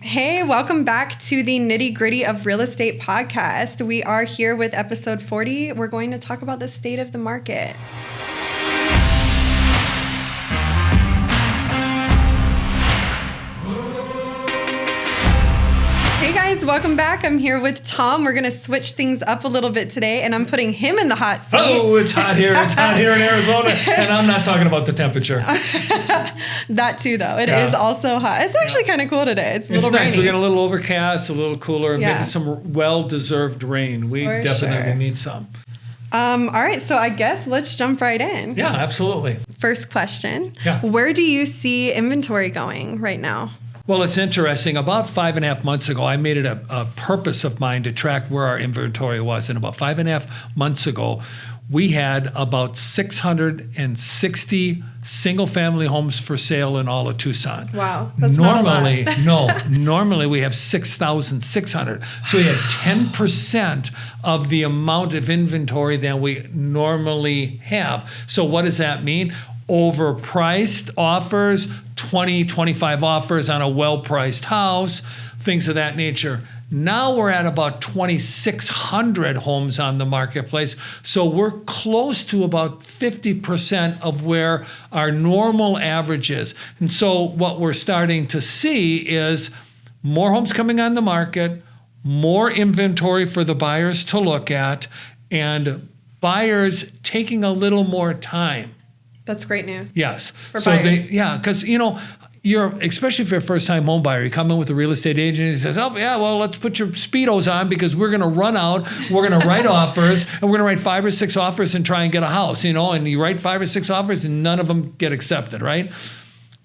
Hey, welcome back to the Nitty Gritty of Real Estate podcast. We are here with episode 40. We're going to talk about the state of the market. Hey guys, welcome back. I'm here with Tom. We're going to switch things up a little bit today, and I'm putting him in the hot seat. Oh, it's hot here. It's hot here in Arizona. And I'm not talking about the temperature. That too, though. It is also hot. It's actually kind of cool today. It's a little nice. rainy. We got a little overcast, a little cooler, Yeah. maybe some well-deserved rain. We For definitely sure. need some. All right, so I guess let's jump right in. Yeah, absolutely. First question. Yeah. Where do you see inventory going right now? Well, it's interesting. About 5.5 months ago, I made it a purpose of mine to track where our inventory was. And about 5.5 months ago, we had about 660 single-family homes for sale in all of Tucson. Wow, that's not a lot. Normally we have 6,600. So we had 10% of the amount of inventory that we normally have. So what does that mean? Overpriced offers, 20, 25 offers on a well-priced house, things of that nature. Now we're at about 2,600 homes on the marketplace. So we're close to about 50% of where our normal average is. And so what we're starting to see is more homes coming on the market, more inventory for the buyers to look at, and buyers taking a little more time. That's great news. Yes. For buyers. Because, you're, especially if you're a first-time home buyer, you come in with a real estate agent and he says, oh, yeah, well, let's put your Speedos on because we're going to run out, we're going to write offers, and we're going to write 5 or 6 offers and try and get a house, and you write 5 or 6 offers and none of them get accepted, right?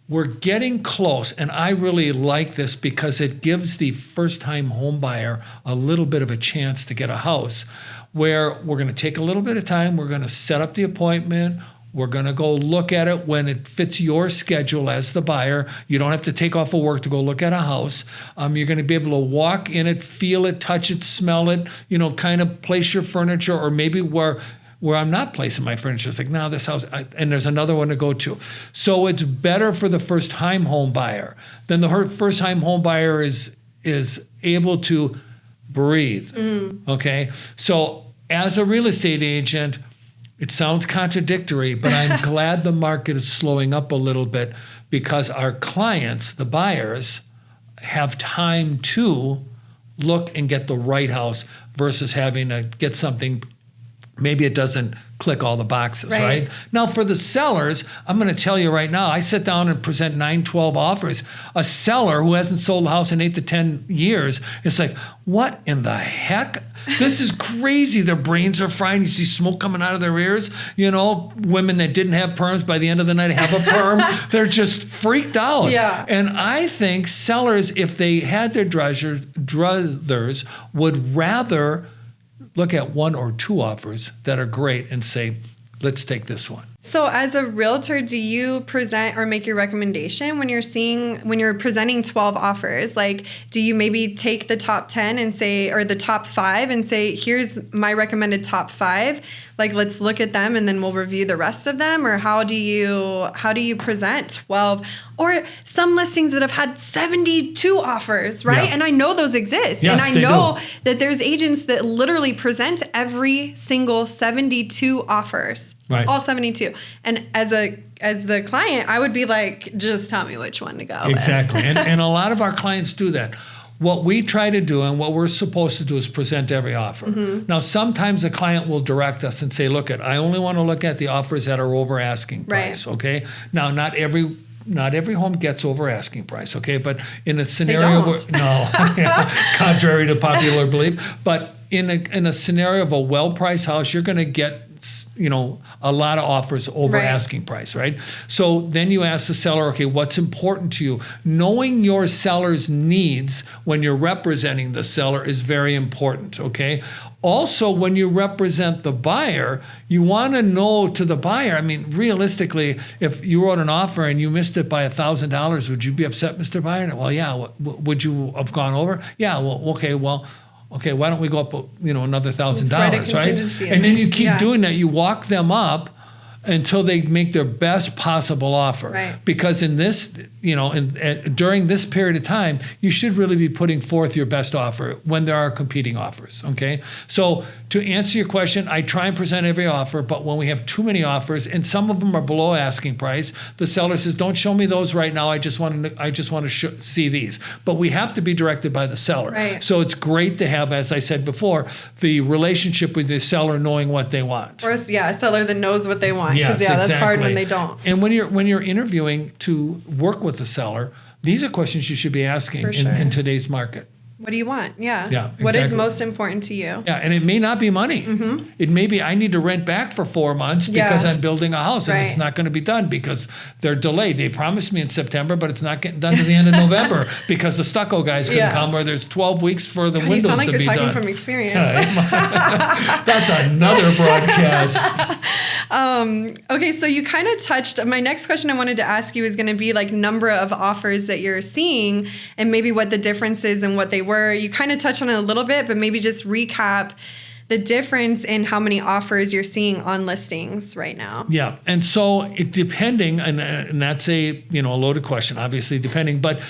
We're getting close, and I really like this because it gives the first-time home buyer a little bit of a chance to get a house where we're going to take a little bit of time, we're going to set up the appointment, we're going to go look at it when it fits your schedule as the buyer. You don't have to take off of work to go look at a house. You're going to be able to walk in it, feel it, touch it, smell it, kind of place your furniture, or maybe where I'm not placing my furniture. It's like, no, this house, and there's another one to go to. So it's better for the first-time home buyer. Then the first-time home buyer is able to breathe, okay? So as a real estate agent, it sounds contradictory, but I'm glad the market is slowing up a little bit because our clients, the buyers, have time to look and get the right house versus having to get something, maybe it doesn't click all the boxes, right? Now, for the sellers, I'm going to tell you right now, I sit down and present 9, 12 offers. A seller who hasn't sold a house in 8 to 10 years, it's like, what in the heck? This is crazy. Their brains are frying. You see smoke coming out of their ears. Women that didn't have perms by the end of the night have a perm. They're just freaked out. Yeah. And I think sellers, if they had their druthers, would rather look at 1 or 2 offers that are great and say, let's take this one. So as a realtor, do you present or make your recommendation when you're presenting 12 offers? Like, do you maybe take the top 10 and say, or the top 5 and say, here's my recommended top 5. Like, let's look at them and then we'll review the rest of them? Or how do you present 12? Or some listings that have had 72 offers, right? Yeah. And I know those exist. Yes, and I they know do. that there's agents that literally present every single 72 offers. Right. All 72. And as the client, I would be like, just tell me which one to go with. Exactly. And a lot of our clients do that. What we try to do and what we're supposed to do is present every offer. Now, sometimes a client will direct us and say, look, I only want to look at the offers that are over asking price, okay? Now, not every home gets over asking price, okay? But in a scenario where, contrary to popular belief, but in a scenario of a well-priced house, you're going to get a lot of offers over asking price, right? So then you ask the seller, okay, what's important to you? Knowing your seller's needs when you're representing the seller is very important, okay? Also, when you represent the buyer, you want to know to the buyer, I mean, realistically, if you wrote an offer and you missed it by $1,000, would you be upset, Mr. Buyer? Well, yeah. Would you have gone over? Yeah, okay, why don't we go up, another $1,000, right? contingency And then you keep Yeah. doing that. You walk them up until they make their best possible offer. Right. Because in this, during this period of time, you should really be putting forth your best offer when there are competing offers. Okay. So to answer your question, I try and present every offer, but when we have too many offers and some of them are below asking price, the seller says, "Don't show me those right now. I just want to see these." But we have to be directed by the seller. Right. So it's great to have, as I said before, the relationship with the seller, knowing what they want. Or a seller that knows what they want. Yes, That's exactly. hard when they don't. And when you're interviewing to work with the seller, these are questions you should be asking in today's market. What do you want? Yeah. Exactly. What is most important to you? Yeah, and it may not be money. Mm-hmm. It may be I need to rent back for 4 months because I'm building a house, and it's not going to be done because they're delayed. They promised me in September, but it's not getting done to the end of November because the stucco guys couldn't come, or there's 12 weeks for the windows to be done. You sound like you're talking from experience. That's another broadcast. Okay, so you kind of touched, my next question I wanted to ask you is going to be like number of offers that you're seeing and maybe what the difference is and what they were. You kind of touched on it a little bit, but maybe just recap the difference in how many offers you're seeing on listings right now. Yeah, and so it depending, and that's a loaded question, obviously depending, but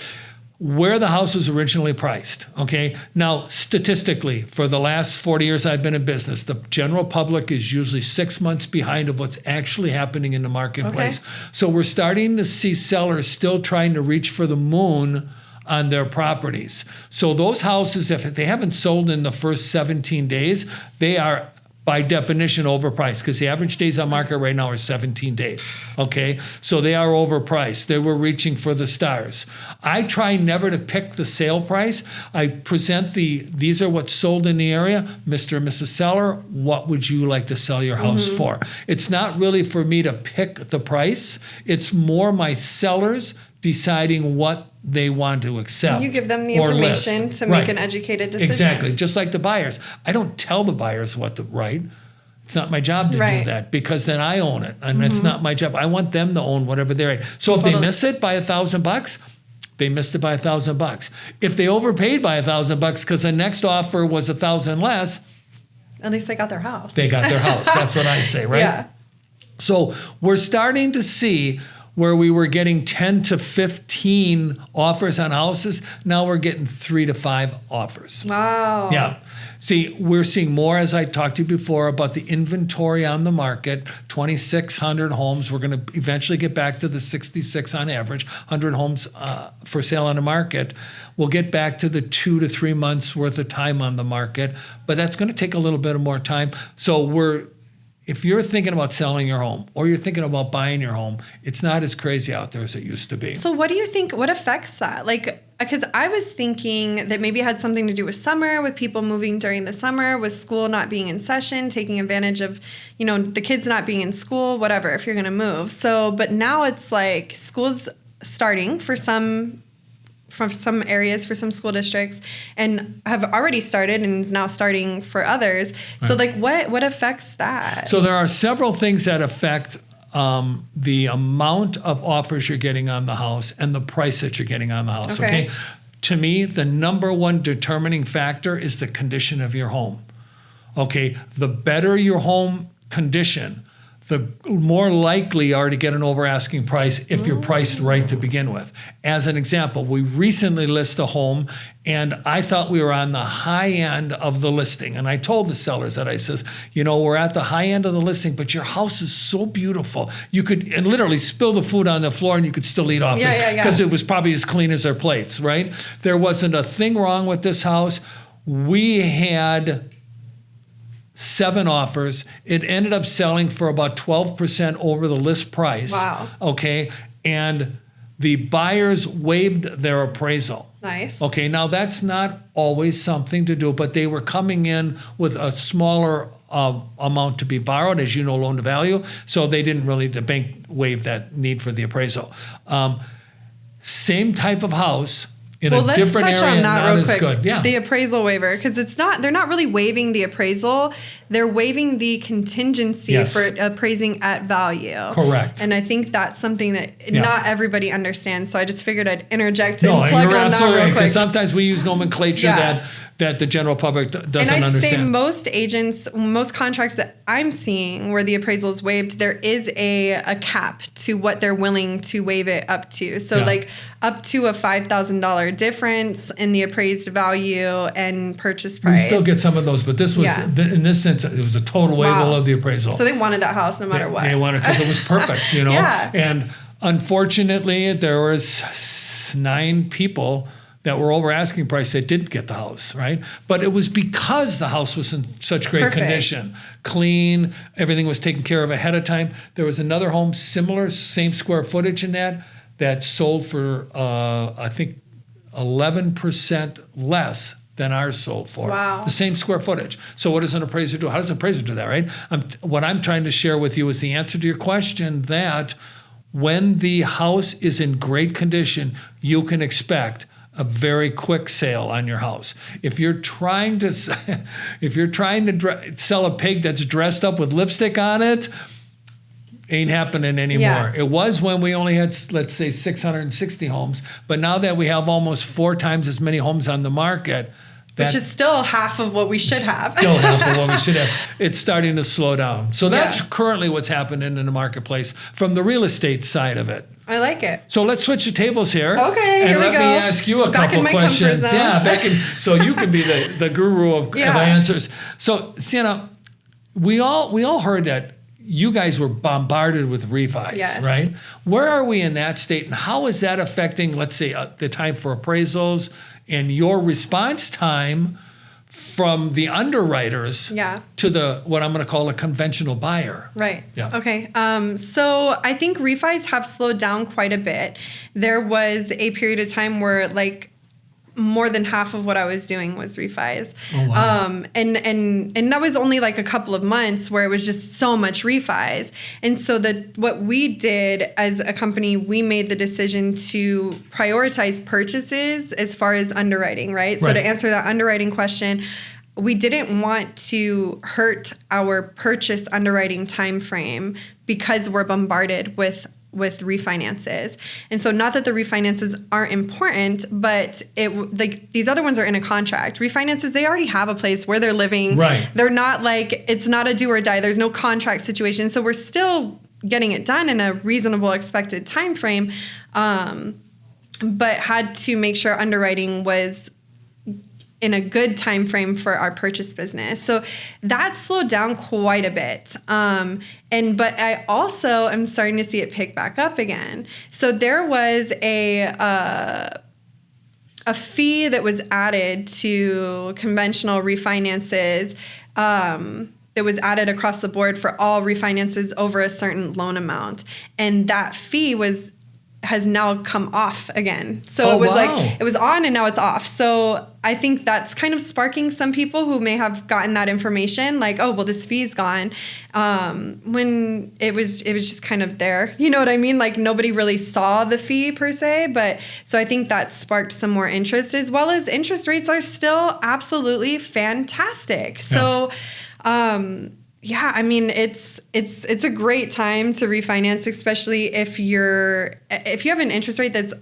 where the house was originally priced, okay? Now, statistically, for the last 40 years I've been in business, the general public is usually 6 months behind of what's actually happening in the marketplace. Okay. So we're starting to see sellers still trying to reach for the moon on their properties. So those houses, if they haven't sold in the first 17 days, they are by definition overpriced, because the average days on market right now are 17 days, okay? So they are overpriced. They were reaching for the stars. I try never to pick the sale price. I present these are what's sold in the area. Mr. and Mrs. Seller, what would you like to sell your house for? It's not really for me to pick the price. It's more my sellers deciding what they want to accept. You give them the information to make an educated decision. Exactly. Just like the buyers. I don't tell the buyers what to write. It's not my job to do that, because then I own it, and it's not my job. I want them to own whatever they're at. So if they miss it by $1,000, they missed it by $1,000. If they overpaid by $1,000 because the next offer was $1,000 less, at least they got their house. They got their house. That's what I say, right? Yeah. So we're starting to see where we were getting 10 to 15 offers on houses, now we're getting 3 to 5 offers. Wow. Yeah. See, we're seeing more, as I talked to you before, about the inventory on the market, 2,600 homes. We're going to eventually get back to the 66 on average, 100 homes for sale on the market. We'll get back to the 2 to 3 months worth of time on the market, but that's going to take a little bit of more time. So if you're thinking about selling your home or you're thinking about buying your home, it's not as crazy out there as it used to be. So what do you think, what affects that? Like, because I was thinking that maybe it had something to do with summer, with people moving during the summer, with school not being in session, taking advantage of, the kids not being in school, whatever, if you're going to move. So, but now it's like school's starting for some areas, for some school districts, and have already started and is now starting for others. So like what affects that? So there are several things that affect the amount of offers you're getting on the house and the price that you're getting on the house. Okay. To me, the number one determining factor is the condition of your home. Okay. The better your home condition, the more likely you are to get an over asking price if you're priced right to begin with. As an example, we recently listed a home, and I thought we were on the high end of the listing. And I told the sellers that, I says, we're at the high end of the listing, but your house is so beautiful. You could and literally spill the food on the floor and you could still eat off it because it was probably as clean as their plates, right? There wasn't a thing wrong with this house. We had 7 offers. It ended up selling for about 12% over the list price. Wow. Okay. And the buyers waived their appraisal. Nice. Okay. Now that's not always something to do, but they were coming in with a smaller amount to be borrowed, as you know, loan to value. So they didn't really, the bank waived that need for the appraisal. Same type of house, in a different area, not as good. Yeah. The appraisal waiver, because they're not really waiving the appraisal. They're waiving the contingency for appraising at value. Correct. And I think that's something that not everybody understands. So I just figured I'd interject and plug on that real quick. Because sometimes we use nomenclature that the general public doesn't and I'd understand. say most agents, most contracts that I'm seeing where the appraisal is waived, there is a cap to what they're willing to waive it up to. So like up to a $5,000 difference in the appraised value and purchase price. We still get some of those, but this was, in this sense, it was a total waiver of the appraisal. So they wanted that house no matter what. They wanted it because it was perfect, you know? And unfortunately, there was 9 people that were over asking price that didn't get the house, right? But it was because the house was in such great condition. Clean, everything was taken care of ahead of time. There was another home, similar, same square footage in that sold for, I think, 11% less than ours sold for. Wow. The same square footage. So what does an appraiser do? How does an appraiser do that, right? What I'm trying to share with you is the answer to your question that when the house is in great condition, you can expect a very quick sale on your house. If you're trying to sell a pig that's dressed up with lipstick on it, ain't happening anymore. It was when we only had, let's say, 660 homes, but now that we have almost 4 times as many homes on the market, which is still half of what we should have. Still half of what we should have. It's starting to slow down. So that's currently what's happening in the marketplace from the real estate side of it. I like it. So let's switch the tables here. Okay, and here we go. let me ask you a couple questions. So you can be the guru of answers. So Sienna, we all heard that you guys were bombarded with refis, right? Where are we in that state, and how is that affecting, let's say, the time for appraisals and your response time from the underwriters to the what I'm going to call a conventional buyer? Right. Yeah. Okay. So I think refis have slowed down quite a bit. There was a period of time where like more than half of what I was doing was refis. Oh, wow. And that was only like a couple of months where it was just so much refis. And so what we did as a company, we made the decision to prioritize purchases as far as underwriting, right? So to answer that underwriting question, we didn't want to hurt our purchase underwriting time frame because we're bombarded with refinances. And so not that the refinances aren't important, but these other ones are in a contract. Refinances, they already have a place where they're living. Right. They're not like, it's not a do or die. There's no contract situation. So we're still getting it done in a reasonable expected time frame, but had to make sure underwriting was in a good time frame for our purchase business. So that slowed down quite a bit. But I also am starting to see it pick back up again. So there was a fee that was added to conventional refinances that was added across the board for all refinances over a certain loan amount. And that fee has now come off again. So it was on and now it's off. So I think that's kind of sparking some people who may have gotten that information like, oh, well, this fee's gone. When it was just kind of there. You know what I mean? Like nobody really saw the fee per se, but so I think that sparked some more interest, as well as interest rates are still absolutely fantastic. So, yeah, I mean, it's a great time to refinance, especially if you have an interest rate that's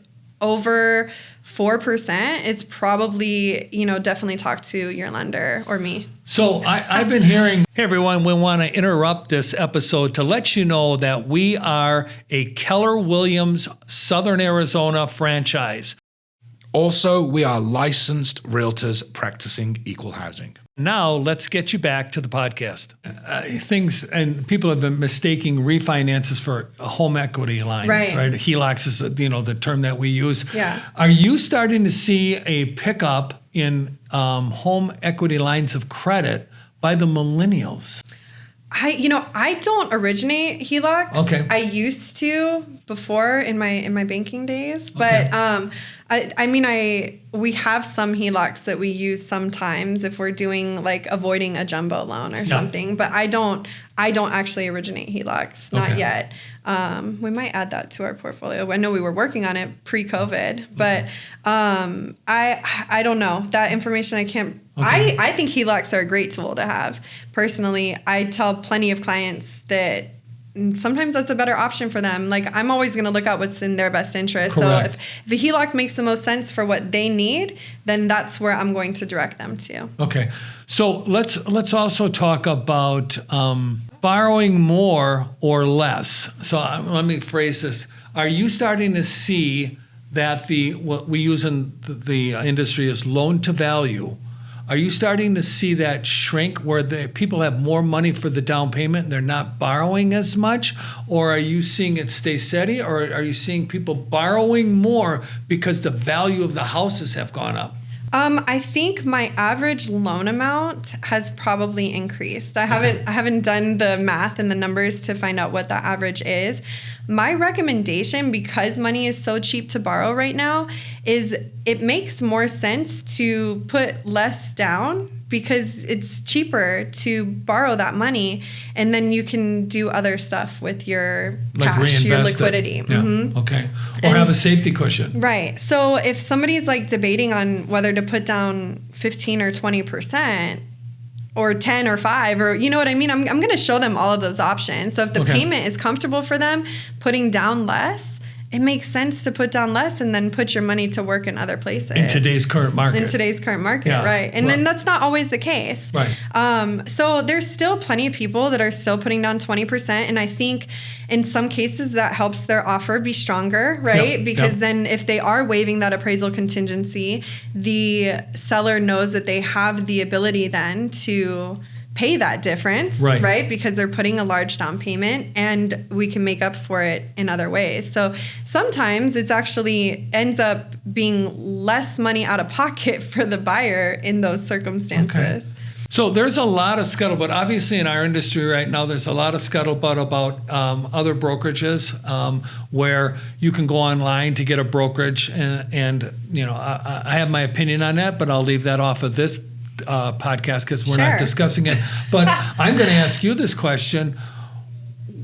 over 4%. It's probably, definitely talk to your lender or me. So I've been hearing, hey everyone, we want to interrupt this episode to let you know that we are a Keller Williams Southern Arizona franchise. Also, we are licensed realtors practicing equal housing. Now, let's get you back to the podcast. People have been mistaking refinances for home equity lines, right? HELOCs is the term that we use. Yeah. Are you starting to see a pickup in home equity lines of credit by the millennials? I don't originate HELOCs. Okay. I used to before in my banking days, but we have some HELOCs that we use sometimes if we're doing like avoiding a jumbo loan or something. But I don't actually originate HELOCs, not yet. We might add that to our portfolio. I know we were working on it pre-COVID, but I don't know that information. I can't. Okay. I think HELOCs are a great tool to have. Personally, I tell plenty of clients that sometimes that's a better option for them. Like, I'm always going to look at what's in their best interest. Correct. So if a HELOC makes the most sense for what they need, then that's where I'm going to direct them to. Okay. So let's also talk about borrowing more or less. So let me phrase this. Are you starting to see that what we use in the industry is loan to value? Are you starting to see that shrink where the people have more money for the down payment and they're not borrowing as much? Or are you seeing it stay steady? Or are you seeing people borrowing more because the value of the houses have gone up? I think my average loan amount has probably increased. I haven't done the math and the numbers to find out what the average is. My recommendation, because money is so cheap to borrow right now, is it makes more sense to put less down because it's cheaper to borrow that money, and then you can do other stuff with your cash, your liquidity. Yeah. Mm-hmm. Okay. Or have a safety cushion. Right. So if somebody's like debating on whether to put down 15 or 20%, or 10 or 5, or you know what I mean? I'm going to show them all of those options. So if the payment is comfortable for them, putting down less, it makes sense to put down less and then put your money to work in other places. In today's current market. Yeah. Right. And then that's not always the case. Right. So there's still plenty of people that are still putting down 20%. And I think in some cases that helps their offer be stronger, right? Because then if they are waiving that appraisal contingency, the seller knows that they have the ability then to pay that difference, right? Because they're putting a large down payment, and we can make up for it in other ways. So sometimes it's actually ends up being less money out of pocket for the buyer in those circumstances. Okay. So there's a lot of scuttlebutt. Obviously, in our industry right now, there's a lot of scuttlebutt about other brokerages where you can go online to get a brokerage, and you know, I have my opinion on that, but I'll leave that off of this podcast because we're not discussing it. But I'm going to ask you this question.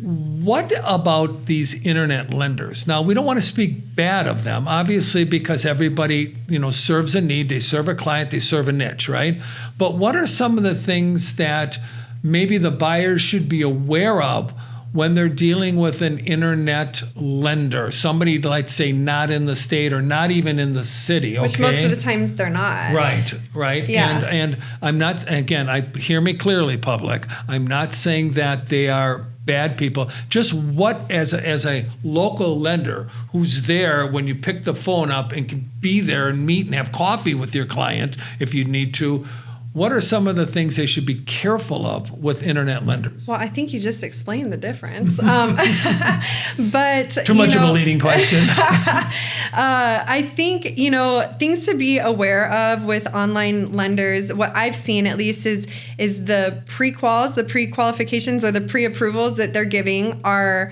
What about these internet lenders? Now, we don't want to speak bad of them, obviously, because everybody, you know, serves a need. They serve a client. They serve a niche, right? But what are some of the things that maybe the buyers should be aware of when they're dealing with an internet lender, somebody like, say, not in the state or not even in the city, okay? Which most of the times they're not. Right. Yeah. And I'm not, again, hear me clearly, public. I'm not saying that they are bad people. Just what, as a local lender who's there when you pick the phone up and can be there and meet and have coffee with your client if you need to, what are some of the things they should be careful of with internet lenders? Well, I think you just explained the difference. But too much of a leading question. I think, you know, things to be aware of with online lenders, what I've seen at least is the pre-quals, the pre-qualifications or the pre-approvals that they're giving are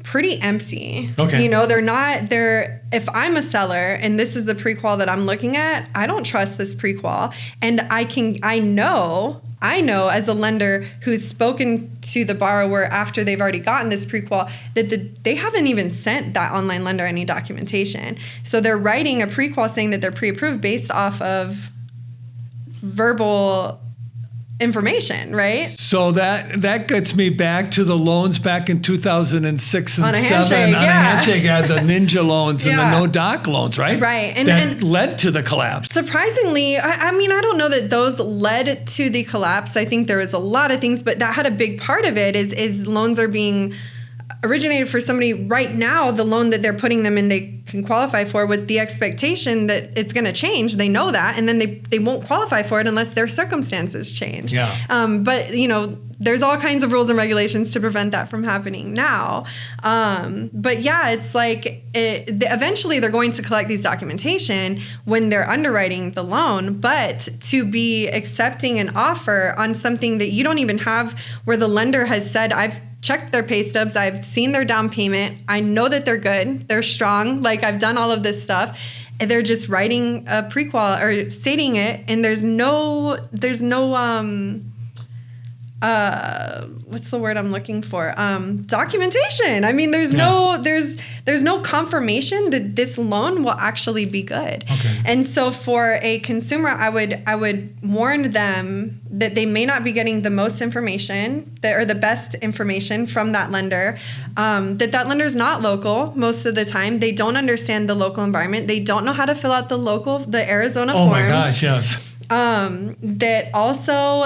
pretty empty. Okay. You know, if I'm a seller and this is the pre-qual that I'm looking at, I don't trust this pre-qual. And I know as a lender who's spoken to the borrower after they've already gotten this pre-qual that they haven't even sent that online lender any documentation. So they're writing a pre-qual saying that they're pre-approved based off of verbal information, right? So that gets me back to the loans back in 2006 and 2007 on a handshake, the ninja loans and the no doc loans, right? Right. And led to the collapse. Surprisingly, I mean, I don't know that those led to the collapse. I think there was a lot of things, but that had a big part of it is loans are being originated for somebody right now, the loan that they're putting them in, they can qualify for with the expectation that it's going to change. They know that, and then they won't qualify for it unless their circumstances change. Yeah. But, you know, there's all kinds of rules and regulations to prevent that from happening now. But yeah, it's like eventually they're going to collect these documentation when they're underwriting the loan, but to be accepting an offer on something that you don't even have, where the lender has said, I've checked their pay stubs, I've seen their down payment, I know that they're good, they're strong, like I've done all of this stuff, and they're just writing a prequal or stating it, and there's no what's the word I'm looking for? Documentation. I mean, there's no confirmation that this loan will actually be good. Okay. And so for a consumer, I would warn them that they may not be getting the most information or the best information from that lender. That lender is not local most of the time. They don't understand the local environment. They don't know how to fill out the Arizona forms. Oh my gosh, yes. That also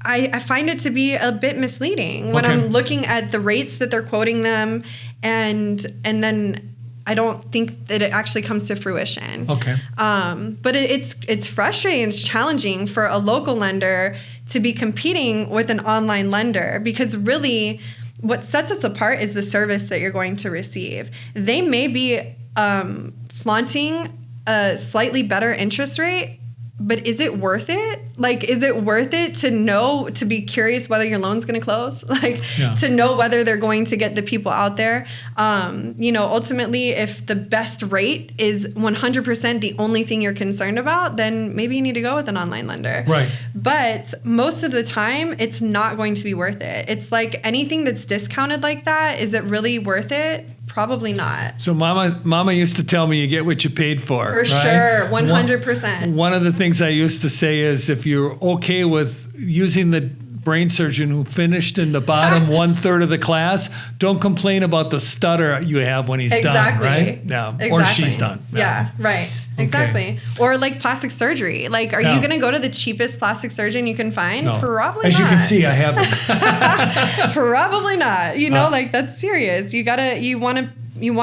I find it to be a bit misleading when I'm looking at the rates that they're quoting them, and then I don't think that it actually comes to fruition. Okay. But it's frustrating, it's challenging for a local lender to be competing with an online lender, because really what sets us apart is the service that you're going to receive. They may be flaunting a slightly better interest rate, but is it worth it? Like, is it worth it to be curious whether your loan's going to close? To know whether they're going to get the people out there? Ultimately, if the best rate is 100% the only thing you're concerned about, then maybe you need to go with an online lender. Right. But most of the time, it's not going to be worth it. It's like anything that's discounted like that, is it really worth it? Probably not. So mama used to tell me you get what you paid for. For sure, 100%. One of the things I used to say is, if you're okay with using the brain surgeon who finished in the bottom 1/3 of the class, don't complain about the stutter you have when he's done, right? Yeah. Exactly. Or she's done. Yeah, right. Okay. Exactly. Or like plastic surgery. Like, are you going to go to the cheapest plastic surgeon you can find? No. Probably not. As you can see, I haven't. Probably not. Like, that's serious. You want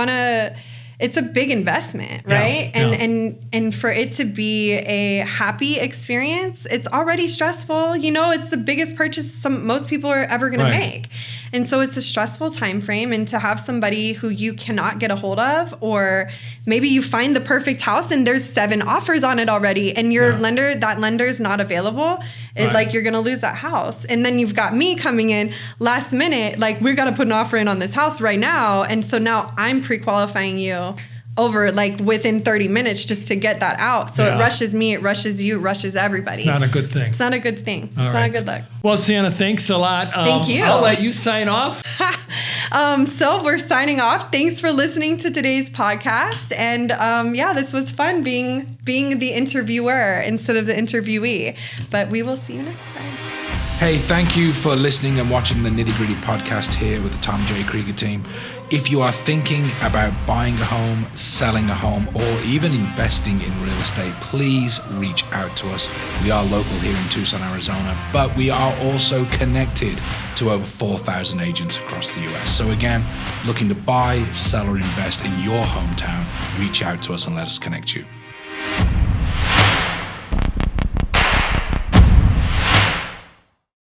to, it's a big investment, right? Yeah. And for it to be a happy experience, it's already stressful. It's the biggest purchase most people are ever going to make. And so it's a stressful time frame, and to have somebody who you cannot get a hold of, or maybe you find the perfect house and there's 7 offers on it already, and your lender's not available, you're going to lose that house. And then you've got me coming in last minute, like, we've got to put an offer in on this house right now. And so now I'm pre-qualifying you over within 30 minutes just to get that out. So it rushes me, it rushes you, it rushes everybody. It's not a good thing. It's not a good thing. All it's right. not a good look. Well, Sienna, thanks a lot. Thank you. I'll let you sign off. So we're signing off. Thanks for listening to today's podcast. And this was fun being the interviewer instead of the interviewee. But we will see you next time. Hey, thank you for listening and watching the Nitty Gritty podcast here with the Tom J. Krieger team. If you are thinking about buying a home, selling a home, or even investing in real estate, please reach out to us. We are local here in Tucson, Arizona, but we are also connected to over 4,000 agents across the US. So again, looking to buy, sell, or invest in your hometown, reach out to us and let us connect you.